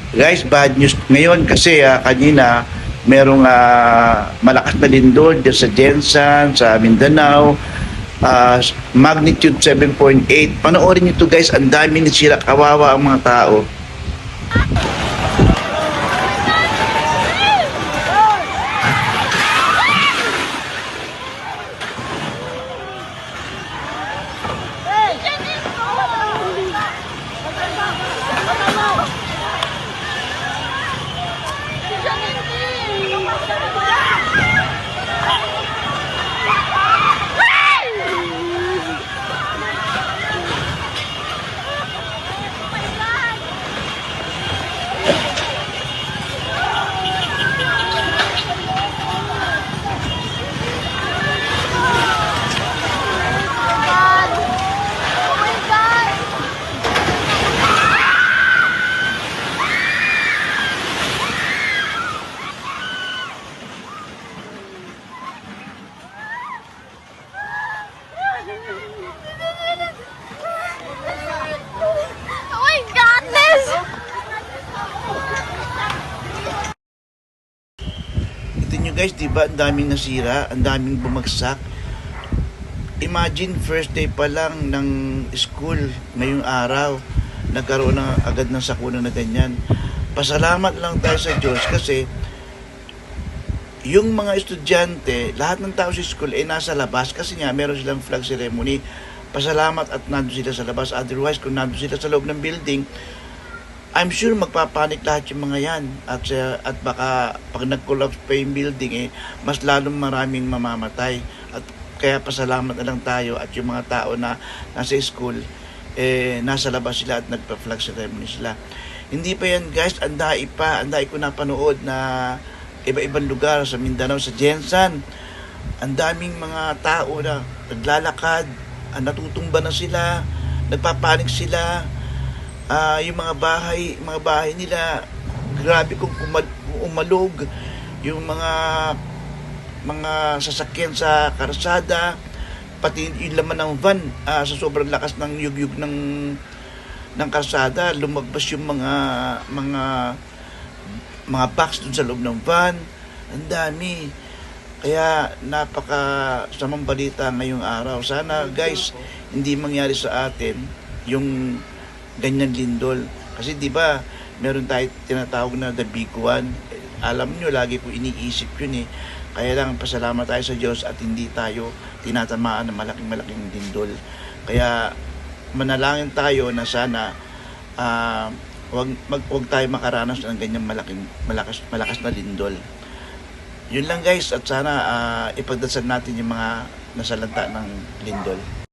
Guys, bad news ngayon kasi kanina merong malakas na lindol dyan sa Jensan, sa Mindanao. Magnitude 7.8. Panoorin nyo to guys, ang dami sila, kawawa ang mga tao. Oh my goodness! Ito nyo guys, diba ang daming nasira, ang daming bumagsak. Imagine first day pa lang ng school ngayong araw, nagkaroon na agad ng sakuna na ganyan. Pasalamat lang tayo sa Diyos kasi yung mga estudyante, lahat ng tao sa school ay nasa labas kasi nga meron silang flag ceremony. Pasalamat at nandun sila sa labas. Otherwise, kung nandun sila sa loob ng building, I'm sure magpapanik lahat yung mga yan. At baka pag nag-collapse pa yung building, mas lalong maraming mamamatay. At kaya pasalamat na lang tayo at yung mga tao na nasa school, nasa labas sila at nagpa-flag ceremony sila. Hindi pa yan guys, andai ko napanood na iba-ibang lugar sa Mindanao, sa Jensan. Ang daming mga tao na naglalakad, natutumba na sila, nagpapanik sila. Yung mga bahay nila, grabe kung umalog. Yung mga sasakyan sa karsada, pati yung laman ng van, sa sobrang lakas ng yugyug ng karsada, lumagpas yung mga box dun sa loob ng van. Ang dami. Kaya napaka samang balita ngayong araw. Sana guys, hindi mangyari sa atin yung ganyan lindol. Kasi di ba meron tayo tinatawag na the big one. Alam nyo, lagi ko iniisip yun Kaya lang pasalamat tayo sa Diyos at hindi tayo tinatamaan ng malaking lindol. Kaya manalangin tayo na sana wag tayo makaranas ng ganyang malakas na lindol. Yun lang guys, at sana ipagdasal natin yung mga nasalanta ng lindol.